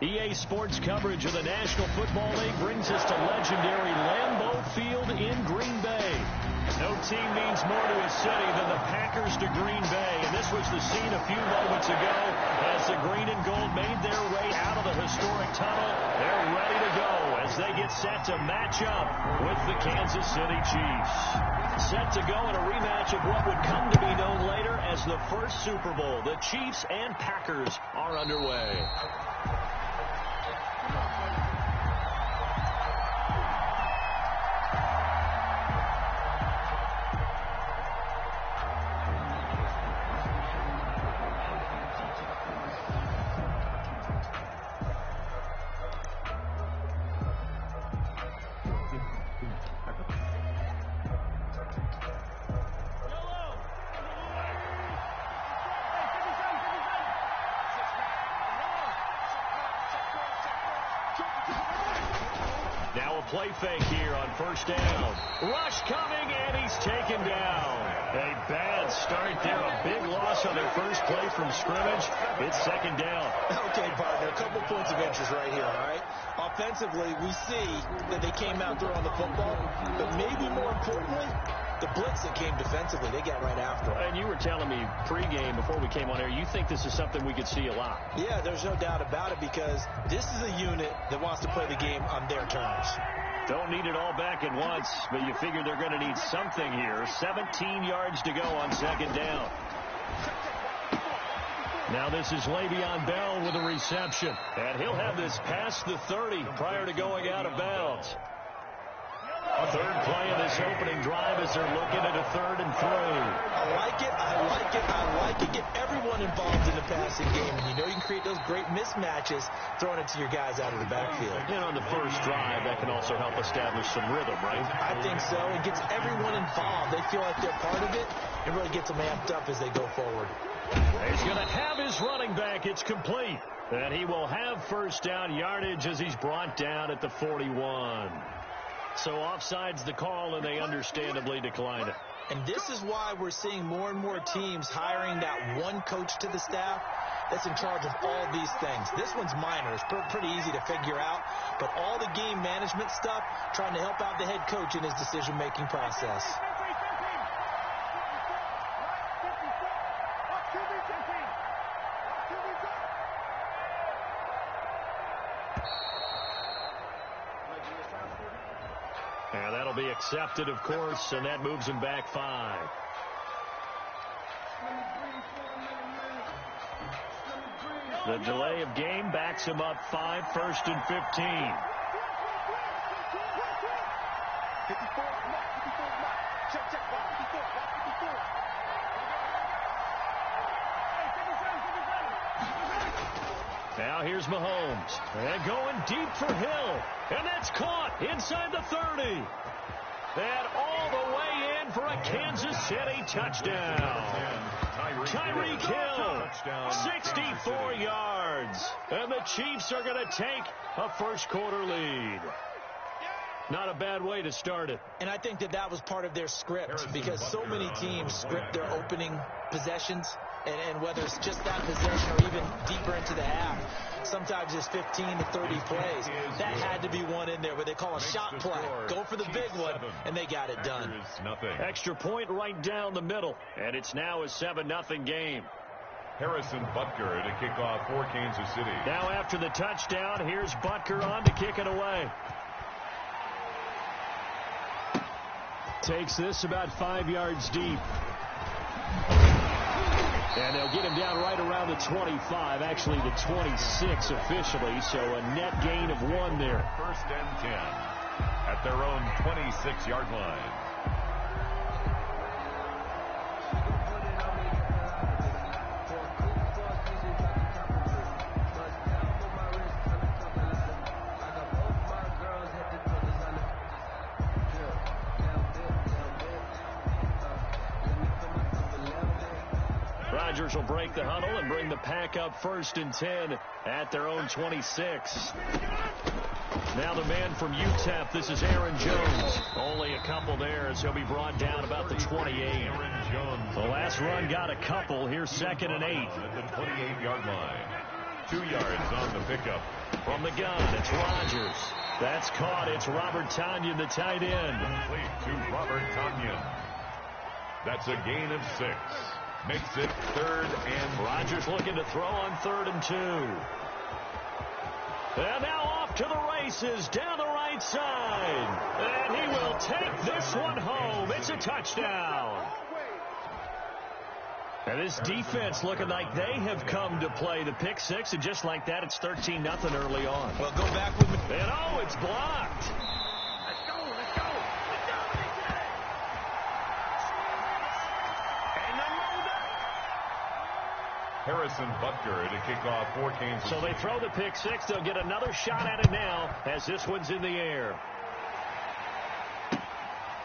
EA Sports coverage of the National Football League brings us to legendary Lambeau Field in Green Bay. No team means more to a city than the Packers to Green Bay, and this was the scene a few moments ago as the green and gold made their way out of the historic tunnel. They're ready to go as they get set to match up with the Kansas City Chiefs. Set to go in a rematch of what would come to be known later as the first Super Bowl. The Chiefs and Packers are underway. Now a play fake here on first down. Rush coming, and he's taken down. A bad start there. A big loss on their first play from scrimmage. It's second down. Okay, partner, a couple points of interest right here, all right? Offensively, we see that they came out throwing the football, but maybe more importantly, the blitz that came defensively, they got right after it. And you were telling me pregame before we came on air, you think this is something we could see a lot. Yeah, there's no doubt about it because this is a unit that wants to play the game on their terms. Don't need it all back at once, but you figure they're going to need something here. 17 yards to go on second down. Now this is Le'Veon Bell with a reception. And he'll have this past the 30 prior to going out of bounds. Third play of this opening drive as they're looking at a 3rd and 3. I like it, I like it, I like it. Get everyone involved in the passing game. And you know you can create those great mismatches throwing it to your guys out of the backfield. And on the first drive, that can also help establish some rhythm, right? I think so. It gets everyone involved. They feel like they're part of it. It really gets them amped up as they go forward. He's going to have his running back. It's complete. And he will have first down yardage as he's brought down at the 41. So offside's the call, and they understandably declined it. And this is why we're seeing more and more teams hiring that one coach to the staff that's in charge of all these things. This one's minor. It's pretty easy to figure out. But all the game management stuff, trying to help out the head coach in his decision-making process. And that'll be accepted, of course, and that moves him back 5. The delay of game backs him up 5, 1st and 15. Now here's Mahomes. And going deep for Hill. And that's caught inside the 30. And all the way in for a Kansas City touchdown. Tyreek Hill, 64 yards. And the Chiefs are going to take a first-quarter lead. Not a bad way to start it. And I think that was part of their script because so many teams script their opening possessions. And whether it's just that possession or even deeper into the half, sometimes it's 15 to 30 plays. That had to be one in there where they call a shot play. Go for the big one, and they got it done. Extra point right down the middle, and it's now a 7-0 game. Harrison Butker to kick off for Kansas City. Now after the touchdown, here's Butker on to kick it away. Takes this about 5 yards deep. And they'll get him down right around the 25, actually the 26 officially, so a net gain of 1 there. 1st and 10 at their own 26-yard line. Rodgers will break the huddle and bring the pack up 1st and 10 at their own 26. Now the man from UTEP, this is Aaron Jones. Only a couple there as he'll be brought down about the 28. Aaron Jones. The last run got a couple. Here's 2nd and 8. At the 28-yard line. 2 yards on the pickup. From the gun, it's Rodgers. That's caught. It's Robert Tonyan, the tight end. Complete to Robert Tonyan. That's a gain of 6. Makes it 3rd and Rodgers looking to throw on 3rd and 2. And now off to the races down the right side. And he will take this one home. It's a touchdown. And this defense looking like they have come to play the pick six, and just like that, it's 13-0 early on. Well, go back with me. And oh, it's blocked. Let's go, let's go, let's go. And then Harrison Butker to kick off for Kansas. So they throw the pick six. They'll get another shot at it now as this one's in the air.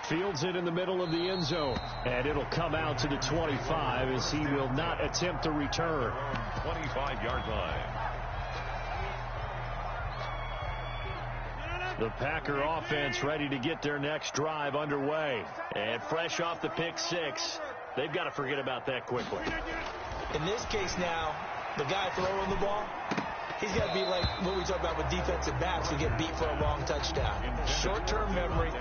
Fields it in the middle of the end zone, and it'll come out to the 25 as he will not attempt to return. 25-yard line. The Packer offense ready to get their next drive underway. And fresh off the pick six, they've got to forget about that quickly. In this case now, the guy throwing the ball, he's got to be like what we talk about with defensive backs who get beat for a long touchdown. Short-term memory,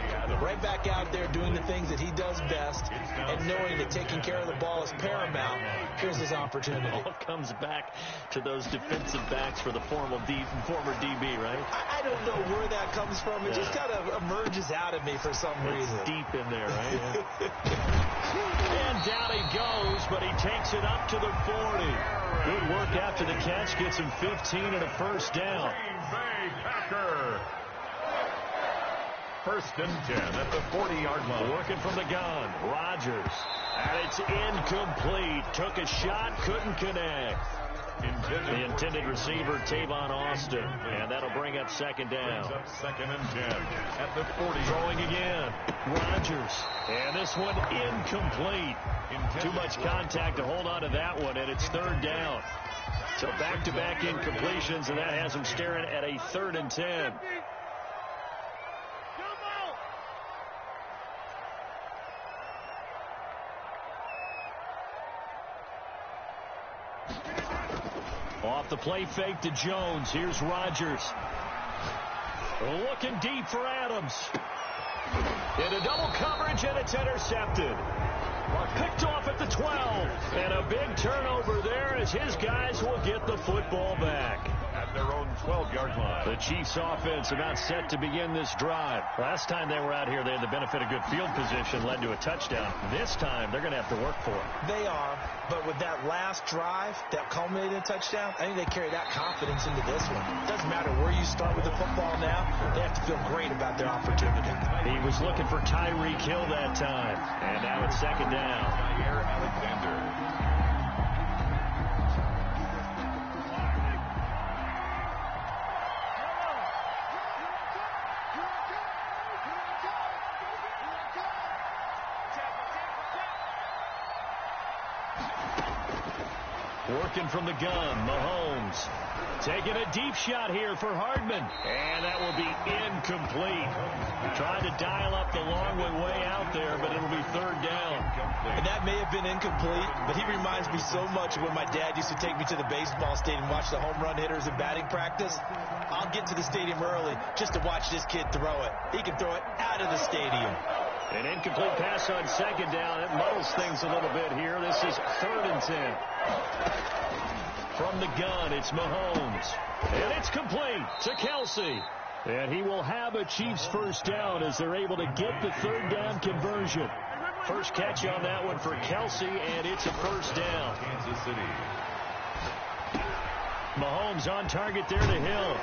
right back out there doing the things that he does best, and knowing that taking care of the ball is paramount. Here's his opportunity. It all comes back to those defensive backs for the former DB, right? I don't know where that comes from. It just kind of emerges out of me for some reason. It's deep in there, right? And down he goes, but he takes it up to the 40. Good work after the catch. Gets him 15 and a first down. Green Bay Packer. 1st and 10 at the 40-yard line. Working from the gun. Rodgers. And it's incomplete. Took a shot, couldn't connect. The intended receiver, Tavon Austin. And that'll bring up 2nd down. Brings up 2nd and 10 at the 40. Throwing again. Rodgers. And this one incomplete. Too much contact to hold on to that one, and it's 3rd down. So back-to-back incompletions, and that has him staring at a 3rd and 10. Off the play fake to Jones. Here's Rodgers. Looking deep for Adams. Into double coverage, and it's intercepted. Picked off at the 12. And a big turnover there as his guys will get the football back. At their own 12-yard line. The Chiefs offense about set to begin this drive. Last time they were out here, they had the benefit of good field position, led to a touchdown. This time, they're going to have to work for it. They are, but with that last drive that culminated in a touchdown, I think they carry that confidence into this one. It doesn't matter where you start with the football now. They have to feel great about their opportunity. He was looking for Tyreek Hill that time. And now it's 2nd down. Jair Alexander. Working from the gun, Mahomes. Taking a deep shot here for Hardman. And that will be incomplete. Trying to dial up the long way out there, but it'll be 3rd down. And that may have been incomplete, but he reminds me so much of when my dad used to take me to the baseball stadium and watch the home run hitters in batting practice. I'll get to the stadium early just to watch this kid throw it. He can throw it out of the stadium. An incomplete pass on 2nd down. It muddles things a little bit here. This is 3rd and 10. From the gun, it's Mahomes. And it's complete to Kelsey. And he will have a Chiefs first down as they're able to get the 3rd down conversion. First catch on that one for Kelsey, and it's a first down. Kansas City. Mahomes on target there to Hill.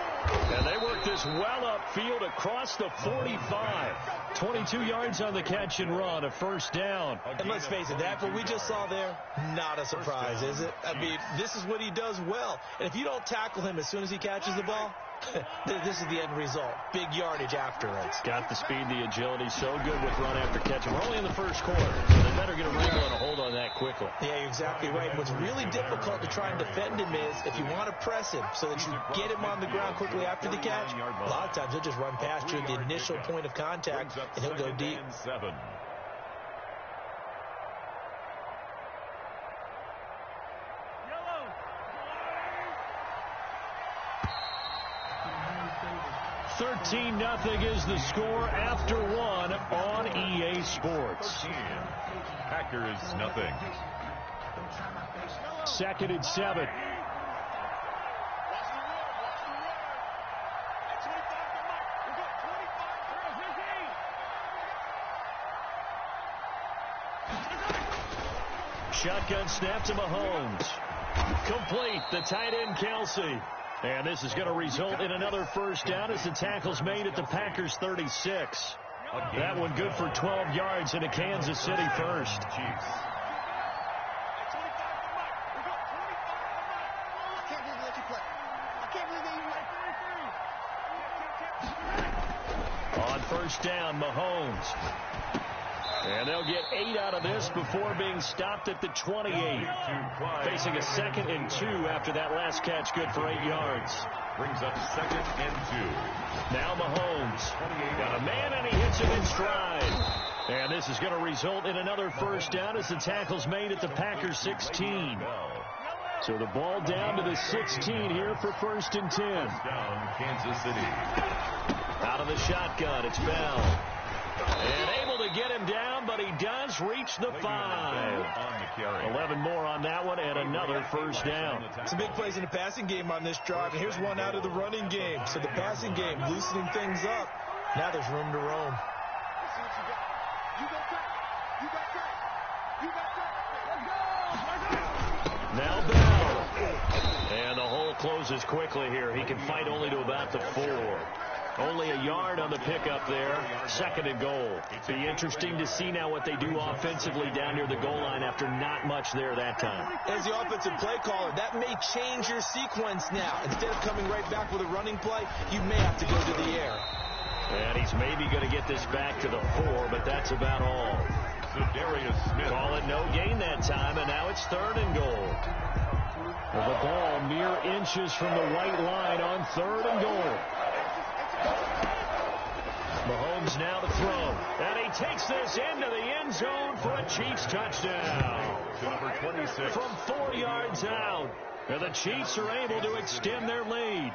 And they work this well upfield across the 45. 22 yards on the catch and run, a first down. And let's face it, that what we just saw there, not a surprise, is it? I mean, this is what he does well. And if you don't tackle him as soon as he catches the ball, this is the end result. Big yardage afterwards. Got the speed, the agility, so good with run after catch. We're only in the first quarter, so they better get a wrinkle and a hold on that quickly. Yeah, you're exactly right. And what's really difficult to try and defend him is if you want to press him so that you get him on the ground quickly after the catch, a lot of times he'll just run past you at the initial point of contact, and he'll go deep. 7. 13-0 is the score after one on EA Sports. 13. Packers nothing. 2nd and 7. Shotgun snap to Mahomes. Complete. The tight end, Kelsey. And this is going to result in another first down as the tackle's made at the Packers 36. That one good for 12 yards into Kansas City first. Chiefs. On first down, Mahomes. And they'll get 8 out of this before being stopped at the 28. Facing a 2nd and 2 after that last catch, good for 8 yards. Brings up 2nd and 2. Now Mahomes. Got a man, and he hits him in stride. And this is going to result in another first down as the tackle's made at the Packers 16. So the ball down to the 16 here for 1st and 10. Down Kansas City. Out of the shotgun, it's Bell. And able to get him down, but he does reach the 5. 11 more on that one, and another first down. Some big plays in the passing game on this drive, and here's one out of the running game. So the passing game loosening things up. Now there's room to roam. Now Bell. And the hole closes quickly here. He can fight only to about the 4. Only a yard on the pickup there. 2nd and goal. Be interesting to see now what they do offensively down near the goal line after not much there that time. As the offensive play caller, that may change your sequence now. Instead of coming right back with a running play, you may have to go to the air. And he's maybe going to get this back to the 4, but that's about all. So Darius Smith. Call it no gain that time, and now it's 3rd and goal. Well, the ball mere inches from the white line on 3rd and goal. Mahomes now to throw. And he takes this into the end zone for a Chiefs touchdown. To number 26. From 4 yards out. And the Chiefs are able to extend their lead.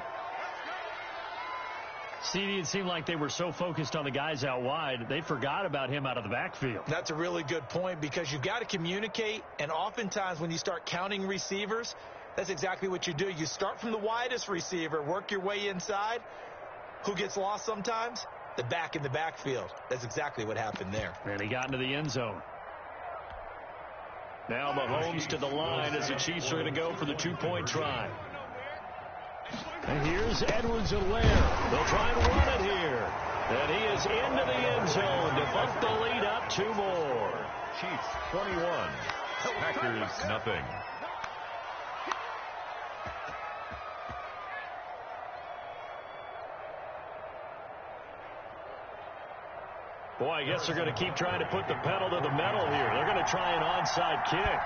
CD, it seemed like they were so focused on the guys out wide, they forgot about him out of the backfield. That's a really good point because you've got to communicate, and oftentimes when you start counting receivers, that's exactly what you do. You start from the widest receiver, work your way inside. Who gets lost sometimes? The back in the backfield. That's exactly what happened there. And he got into the end zone. Now Mahomes to the line as the Chiefs are going to go for the 2-point try. And here's Edwards-Helaire. They'll try and run it here. And he is into the end zone to bump the lead up 2 more. Chiefs 21. Packers nothing. Boy, I guess they're going to keep trying to put the pedal to the metal here. They're going to try an onside kick.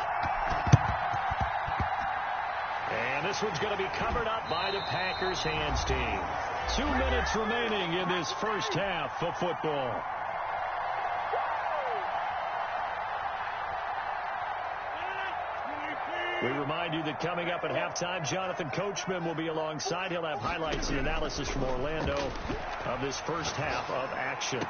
And this one's going to be covered up by the Packers hands team. 2 minutes remaining in this first half of football. We remind you that coming up at halftime, Jonathan Coachman will be alongside. He'll have highlights and analysis from Orlando of this first half of action.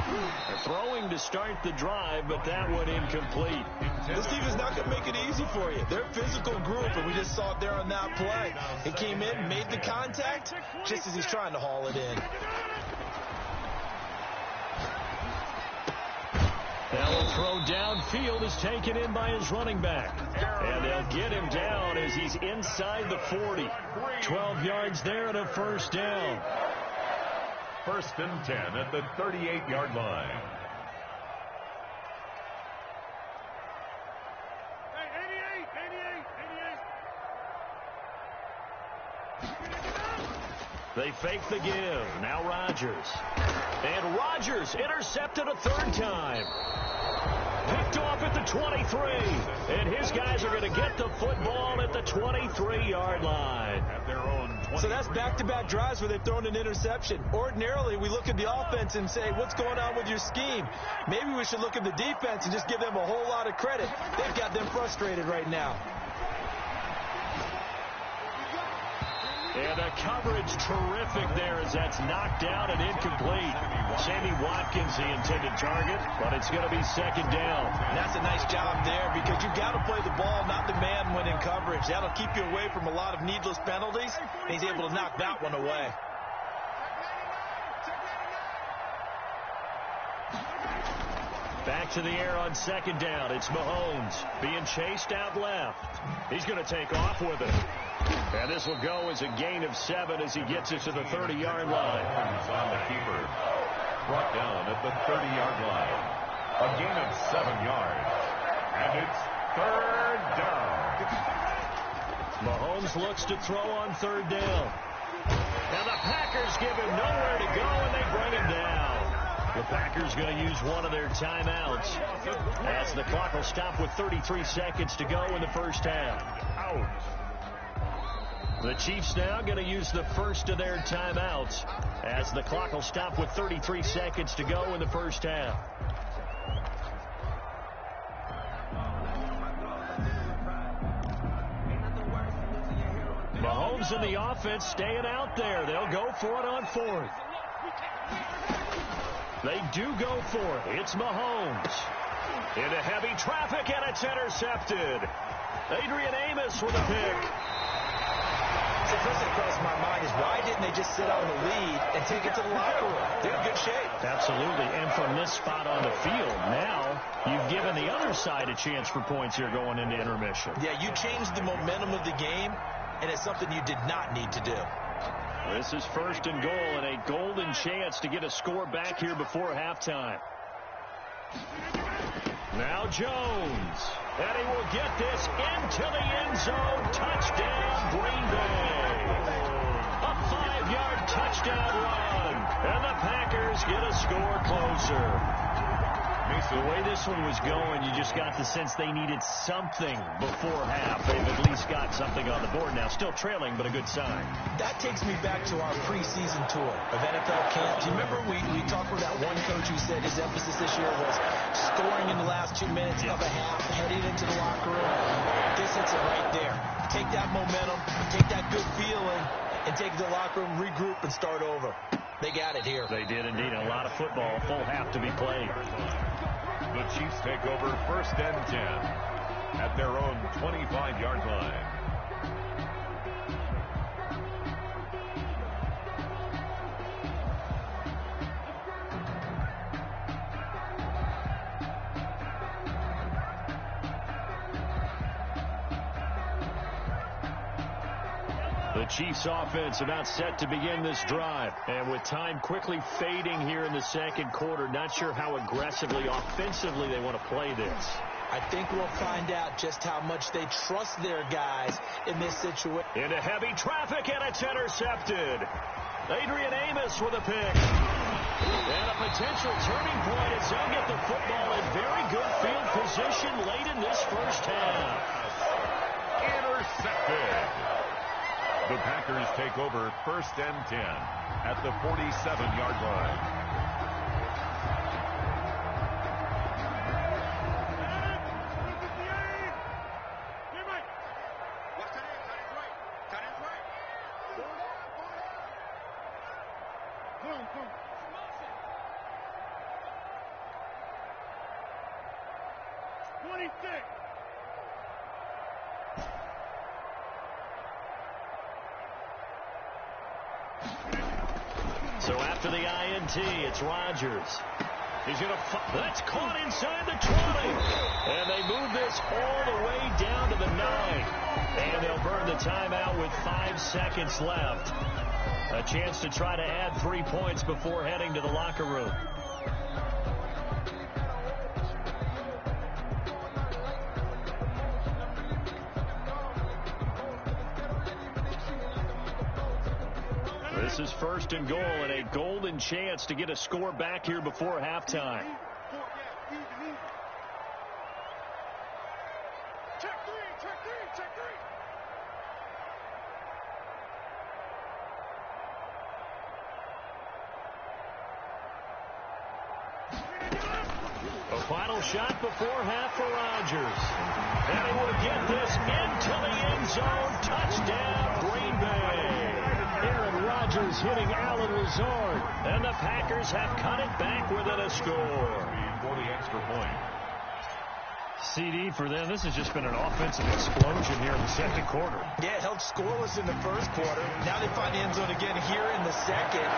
They're throwing to start the drive, but that one incomplete. This team is not going to make it easy for you. They're a physical group, and we just saw it there on that play. He came in, made the contact, just as he's trying to haul it in. That throw downfield is taken in by his running back. And they'll get him down as he's inside the 40. 12 yards there and a first down. 1st and 10 at the 38-yard line. They fake the give. Now Rodgers. And Rodgers intercepted a 3rd time. Picked off at the 23. And his guys are going to get the football at the 23-yard line. At their own 20. So that's back-to-back drives where they've thrown an interception. Ordinarily, we look at the offense and say, what's going on with your scheme? Maybe we should look at the defense and just give them a whole lot of credit. They've got them frustrated right now. And And the coverage terrific there as that's knocked down and incomplete. Sammy Watkins, the intended target, but it's going to be second down. And that's a nice job there because you've got to play the ball, not the man when in coverage. That'll keep you away from a lot of needless penalties, and he's able to knock that one away. Back to the air on second down. It's Mahomes being chased out left. He's going to take off with it. And this will go as a gain of 7 as he gets it to the 30-yard line. On the keeper. Brought down at the 30-yard line. A gain of 7 yards. And it's third down. Mahomes looks to throw on third down. And the Packers give him nowhere to go, and they bring him down. The Packers going to use one of their timeouts as the clock will stop with 33 seconds to go in the first half. The Chiefs now going to use the first of their timeouts as the clock will stop with 33 seconds to go in the first half. Mahomes and the offense staying out there. They'll go for it on fourth. They do go for it. It's Mahomes. Into heavy traffic, and it's intercepted. Adrian Amos with a pick. The first thing that crossed my mind is why didn't they just sit on the lead and take it to the locker room? They're in good shape. Absolutely. And from this spot on the field, now you've given the other side a chance for points here going into intermission. Yeah, you changed the momentum of the game, and it's something you did not need to do. This is first and goal and a golden chance to get a score back here before halftime. Now Jones. And he will get this into the end zone. Touchdown, Green Bay. A 5-yard touchdown run. And the Packers get a score closer. The way this one was going, you just got the sense they needed something before half. They've at least got something on the board now. Still trailing, but a good sign. That takes me back to our preseason tour of NFL camp. Do you remember we talked with that one coach who said his emphasis this year was scoring in the last 2 minutes of a half, heading into the locker room? This hits it right there. Take that momentum, take that good feeling, and take it to the locker room, regroup, and start over. They got it here. They did indeed. A lot of football, full half to be played. The Chiefs take over first and 10 at their own 25-yard line. The Chiefs offense about set to begin this drive. And with time quickly fading here in the second quarter, not sure how aggressively, offensively they want to play this. I think we'll find out just how much they trust their guys in this situation. Into heavy traffic, and it's intercepted. Adrian Amos with a pick. And a potential turning point as they'll get the football in very good field position late in this first half. Intercepted. The Packers take over first and 10 at the 47-yard line. So after the INT, it's Rodgers. He's going to that's caught inside the 20. And they move this all the way down to the 9. And they'll burn the timeout with 5 seconds left. A chance to try to add 3 points before heading to the locker room. This is first and goal and a golden chance to get a score back here before halftime. A final shot before half for Rodgers. And he will get this into the end zone. Touchdown, Green Bay. is hitting Allen Lazard. And the Packers have cut it back within a score. For the extra point. CD for them, this has just been an offensive explosion here in the second quarter. Yeah, it held scoreless in the first quarter. Now they find the end zone again here in the second.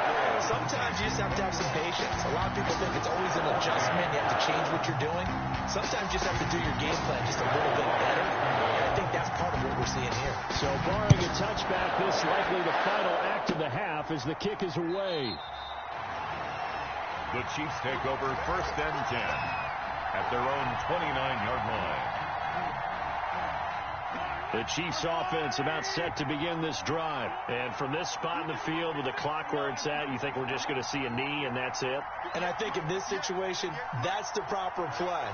Sometimes you just have to have some patience. A lot of people think it's always an adjustment. You have to change what you're doing. Sometimes you just have to do your game plan just a little bit better. And I think that's part of what we're seeing here. So barring a touchback, this likely the final act of the half as the kick is away. The Chiefs take over 1st and 10 at their own 29-yard line. The Chiefs offense about set to begin this drive. And from this spot in the field with the clock where it's at, you think we're just going to see a knee and that's it? And I think in this situation, that's the proper play.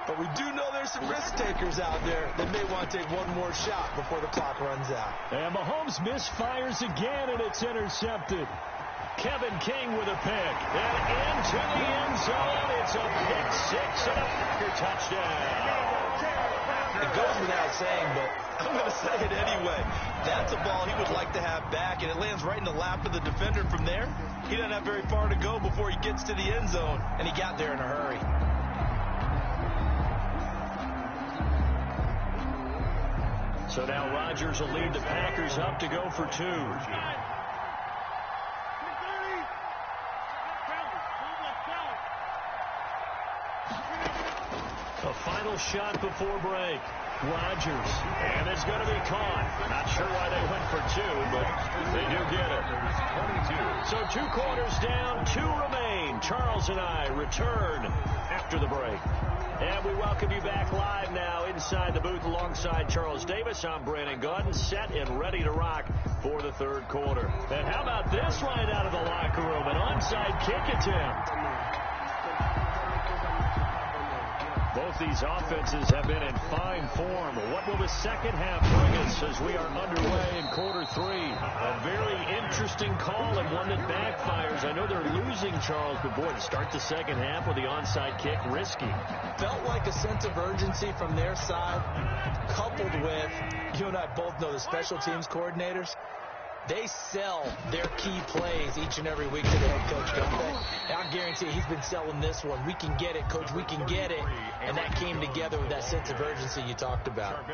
But we do know there's some risk takers out there that may want to take one more shot before the clock runs out. And Mahomes misfires again, and it's intercepted. Kevin King with a pick. And into the end zone. It's a pick six and a Packer touchdown. It goes without saying, but I'm going to say it anyway. That's a ball he would like to have back, and it lands right in the lap of the defender from there. He doesn't have very far to go before he gets to the end zone, and he got there in a hurry. So now Rodgers will lead the Packers up to go for two. A final shot before break. Rodgers. And it's going to be caught. Not sure why they went for two, but they do get it. 22. So 2 quarters down, 2 remain. Charles and I return after the break. And we welcome you back live now inside the booth alongside Charles Davis. I'm Brandon Gaudin, set and ready to rock for the third quarter. And how about this right out of the locker room? An onside kick attempt. Both these offenses have been in fine form. What will the second half bring us as we are underway in quarter 3? A very interesting call and one that backfires. I know they're losing, Charles, but boy, to start the second half with the onside kick, risky. Felt like a sense of urgency from their side, coupled with, you and I both know the special teams coordinators. They sell their key plays each and every week to the head coach, don't they? And I guarantee he's been selling this one. We can get it, coach. We can get it. And that came together with that sense of urgency you talked about.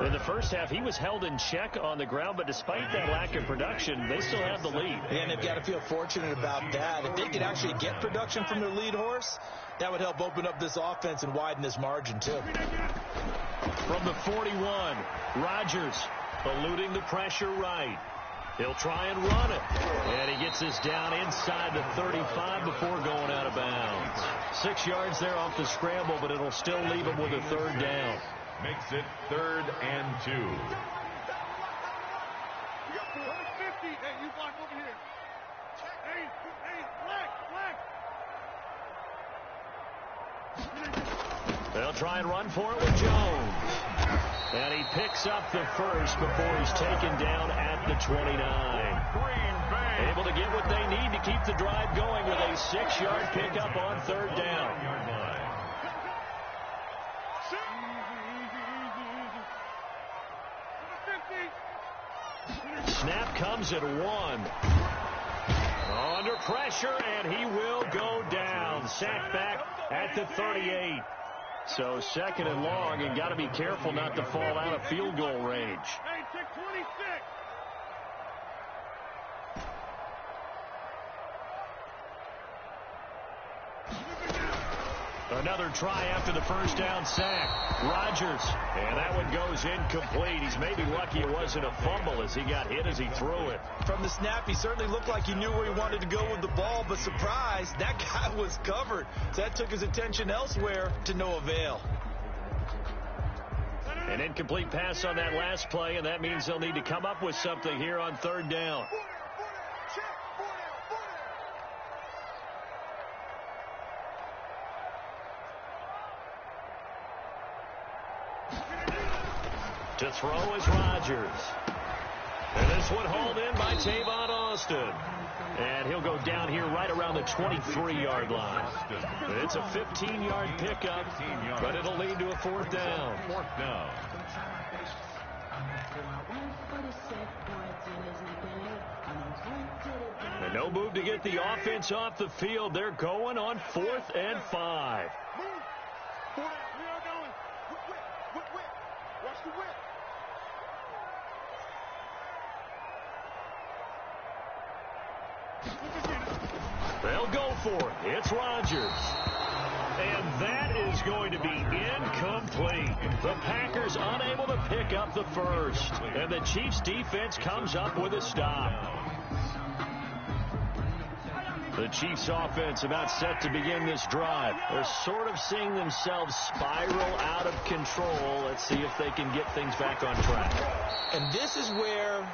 In the first half, he was held in check on the ground, but despite that lack of production, they still have the lead. And they've got to feel fortunate about that. If they could actually get production from their lead horse, that would help open up this offense and widen this margin, too. From the 41, Rodgers eluding the pressure right. He'll try and run it. And he gets this down inside the 35 before going out of bounds. 6 yards there off the scramble, but it'll still leave him with a third down. Makes it 3rd and 2. You got 450. Hey, you block over here. Hey, black. They'll try and run for it with Jones. And he picks up the first before he's taken down at the 29. Able to get what they need to keep the drive going with a 6-yard pickup on third down. Snap comes at 1. Under pressure, and he will go down. Sacked back at the 38. So 2nd and long, and got to be careful not to fall out of field goal range. Hey, 626. Another try after the first down sack. Rodgers, and that one goes incomplete. He's maybe lucky it wasn't a fumble as he got hit as he threw it. From the snap, he certainly looked like he knew where he wanted to go with the ball, but surprise, that guy was covered. So that took his attention elsewhere to no avail. An incomplete pass on that last play, and that means they'll need to come up with something here on third down. To throw is Rodgers. And this one hauled in by Tavon Austin. And he'll go down here right around the 23-yard line. It's a 15-yard pickup, but it'll lead to a 4th down. 4th down. No move to get the offense off the field. They're going on 4th and 5. Move. 4 down. We are going. Whip. Watch the whip. They'll go for it. It's Rodgers. And that is going to be incomplete. The Packers unable to pick up the first. And the Chiefs defense comes up with a stop. The Chiefs offense about set to begin this drive. They're sort of seeing themselves spiral out of control. Let's see if they can get things back on track. And this is where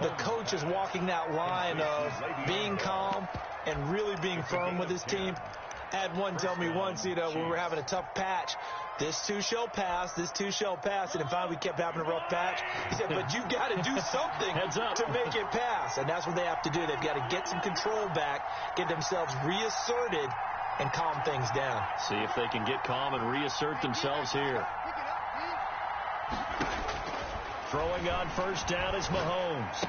the coach is walking that line of being calm and really being firm with his team. Had one tell me once, when we were having a tough patch, this too shall pass, this too shall pass. And finally we kept having a rough patch. He said, but you've got to do something to make it pass. And that's what they have to do. They've got to get some control back, get themselves reasserted, and calm things down. See if they can get calm and reassert themselves here. Throwing on first down is Mahomes.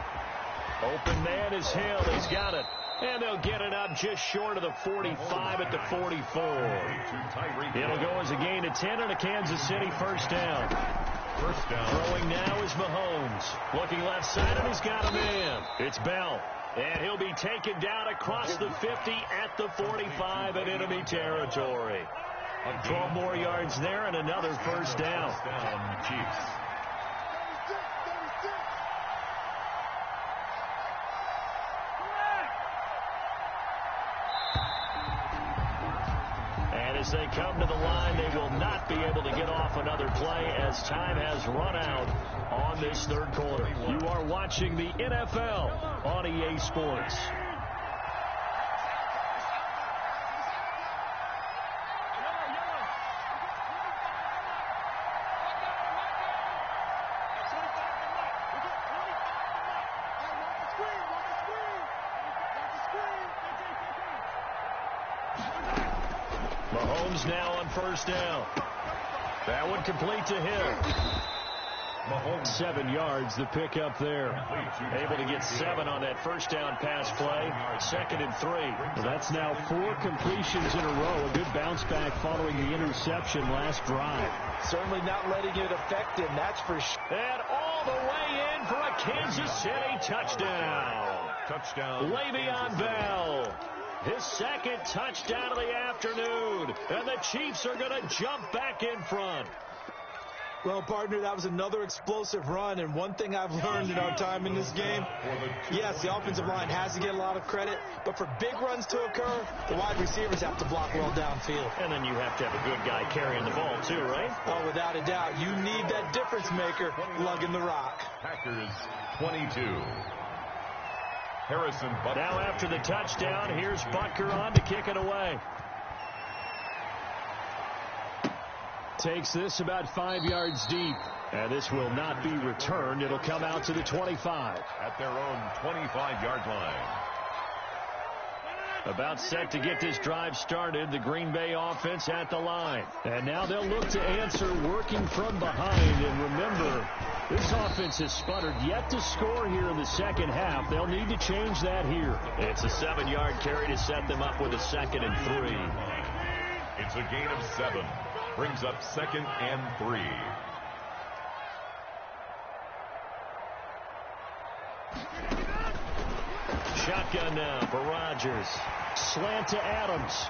Open man is Hill. He's got it. And they'll get it up just short of the 45 at the 44. It'll go as a gain of 10 and a Kansas City first down. Throwing now is Mahomes. Looking left side, and he's got a man. It's Bell. And he'll be taken down across the 50 at the 45 in enemy territory. 12 more yards there and another first down. Chiefs. As they come to the line, they will not be able to get off another play as time has run out on this third quarter. You are watching the NFL on EA Sports. Mahomes now on first down. That one complete to him. Mahomes 7 yards, the pickup there. Able to get 7 on that first down pass play. 2nd and 3. Well, that's now 4 completions in a row. A good bounce back following the interception last drive. Certainly not letting it affect him, that's for sure. And all the way in for a Kansas City touchdown. Le'Veon Bell. His 2nd touchdown of the afternoon. And the Chiefs are going to jump back in front. Well, partner, that was another explosive run. And one thing I've learned in our time in this game, yes, the offensive line has to get a lot of credit. But for big runs to occur, the wide receivers have to block well downfield. And then you have to have a good guy carrying the ball, too, right? Oh, without a doubt. You need that difference maker lugging the rock. Packers 22. Harrison Butker. Now after the touchdown, here's Butker on to kick it away. Takes this about 5 yards deep. And this will not be returned. It'll come out to the 25. At their own 25-yard line. About set to get this drive started, the Green Bay offense at the line. And now they'll look to answer working from behind. And remember, this offense has sputtered yet to score here in the second half. They'll need to change that here. It's a 7-yard carry to set them up with a 2nd and 3. It's a gain of 7. Brings up 2nd and 3. Shotgun now for Rodgers. Slant to Adams.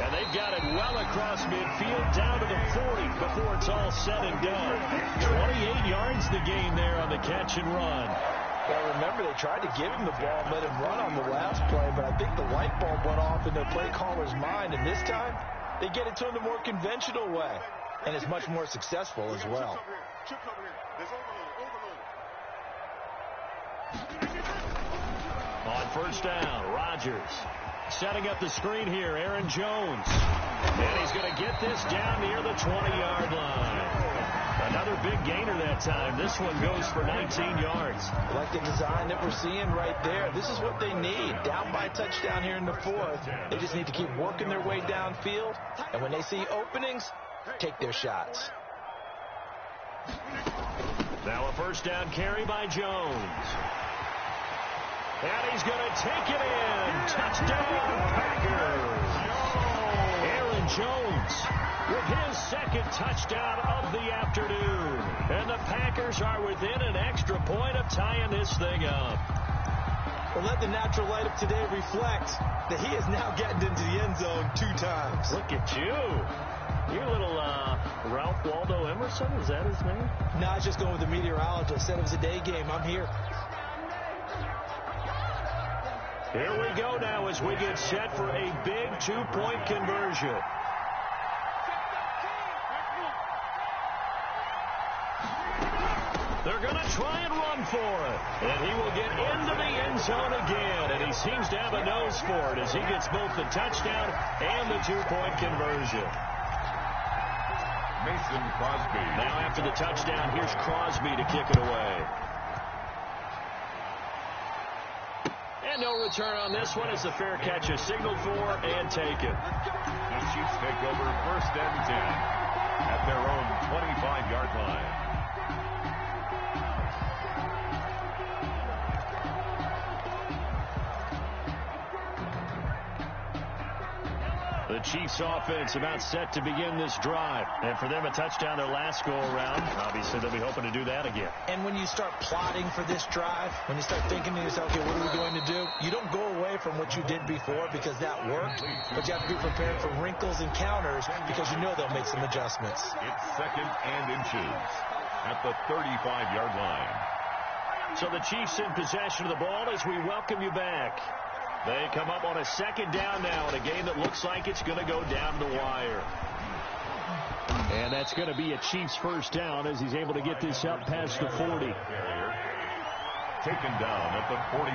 And they've got it well across midfield down to the 40 before it's all said and done. 28 yards the gain there on the catch and run. Well, remember, they tried to give him the ball and let him run on the last play, but I think the light bulb went off in their play caller's mind, and this time they get it to him the more conventional way, and it's much more successful as well. On first down, Rodgers setting up the screen here. Aaron Jones. And he's going to get this down near the 20-yard line. Another big gainer that time. This one goes for 19 yards. I like the design that we're seeing right there. This is what they need. Down by a touchdown here in the 4th. They just need to keep working their way downfield. And when they see openings, take their shots. Now a first down carry by Jones. And he's going to take it in. Touchdown, Packers. Aaron Jones with his second touchdown of the afternoon. And the Packers are within an extra point of tying this thing up. Well, let the natural light of today reflect that he is now getting into the end zone 2 times. Look at you. You little Ralph Waldo Emerson, is that his name? No, I was just going with the meteorologist. Said it was a day game. I'm here. Here we go now as we get set for a big 2-point conversion. They're going to try and run for it. And he will get into the end zone again. And he seems to have a nose for it as he gets both the touchdown and the 2-point conversion. Mason Crosby. Now after the touchdown, here's Crosby to kick it away. And no return on this one. It's a fair catch, is signaled for and taken. The Chiefs take over 1st and 10 at their own 25-yard line. The Chiefs offense about set to begin this drive. And for them, a touchdown their last go-around. Obviously, they'll be hoping to do that again. And when you start plotting for this drive, when you start thinking to yourself, okay, what are we going to do? You don't go away from what you did before because that worked. But you have to be prepared for wrinkles and counters because you know they'll make some adjustments. It's 2nd and inches at the 35-yard line. So the Chiefs in possession of the ball as we welcome you back. They come up on a 2nd down now in a game that looks like it's going to go down the wire. And that's going to be a Chiefs 1st down as he's able to get this up past the 40. Taken down at the 41.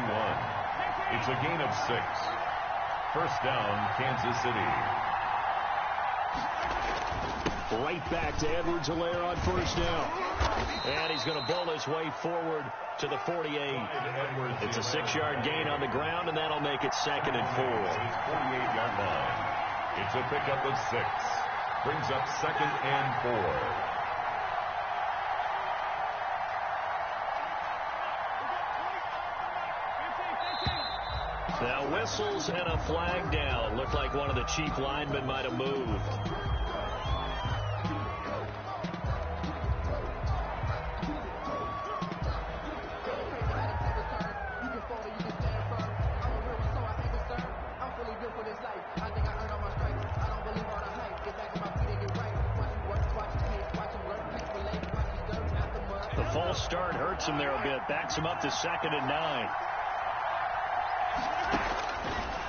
It's a gain of 6. 1st down, Kansas City. Right back to Edwards-Helaire on 1st down. And he's going to bowl his way forward to the 48. It's a 6-yard gain on the ground, and that'll make it 2nd and 4. His 48-yard line. It's a pickup of 6. Brings up 2nd and 4. Now whistles and a flag down. Looked like one of the Chief linemen might have moved. The false start hurts him there a bit. Backs him up to 2nd and 9.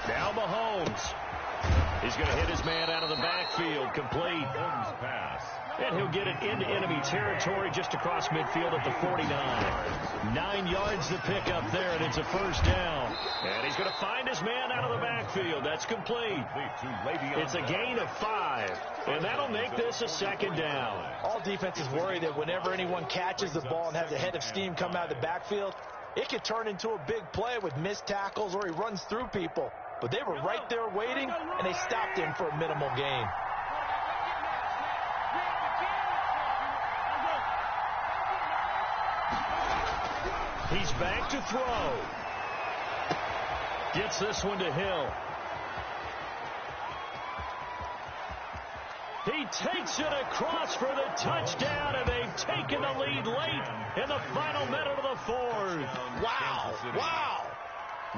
Now Mahomes. He's going to hit his man out of the backfield. Complete. Pass. And he'll get it into enemy territory just across midfield at the 49. 9 yards to pick up there, and it's a 1st down. And he's going to find his man out of the backfield. That's complete. It's a gain of 5, and that'll make this a 2nd down. All defenses worry that whenever anyone catches the ball and has a head of steam come out of the backfield, it could turn into a big play with missed tackles or he runs through people. But they were right there waiting, and they stopped him for a minimal gain. He's back to throw. Gets this one to Hill. He takes it across for the touchdown, and they've taken the lead late in the final minute of the 4th. Wow, wow,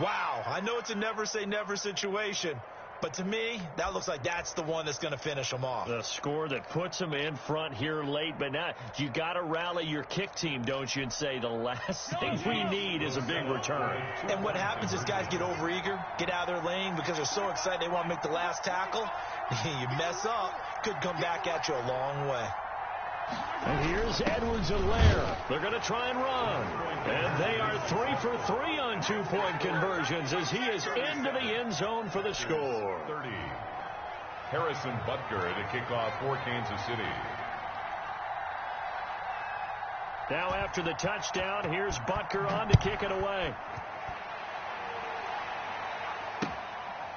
wow. I know it's a never say never situation, but to me, that looks like that's the one that's going to finish them off. The score that puts them in front here late, but now you got to rally your kick team, don't you, and say the last thing we need is a big return. And what happens is guys get overeager, get out of their lane because they're so excited they want to make the last tackle. You mess up, could come back at you a long way. And here's Edwards-Helaire. They're going to try and run. And they are 3 for 3 on 2-point conversions as he is into the end zone for the score. 30. Harrison Butker to kick off for Kansas City. Now after the touchdown, here's Butker on to kick it away.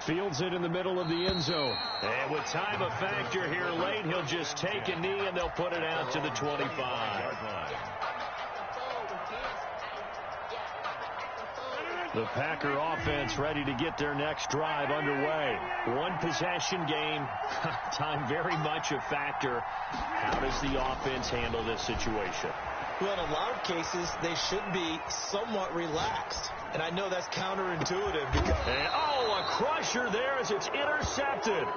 Fields it in the middle of the end zone. And with time a factor here late, he'll just take a knee and they'll put it out to the 25. The Packer offense ready to get their next drive underway. One possession game. Time very much a factor. How does the offense handle this situation? Well, in a lot of cases, they should be somewhat relaxed. And I know that's counterintuitive. And, a crusher there as it's intercepted.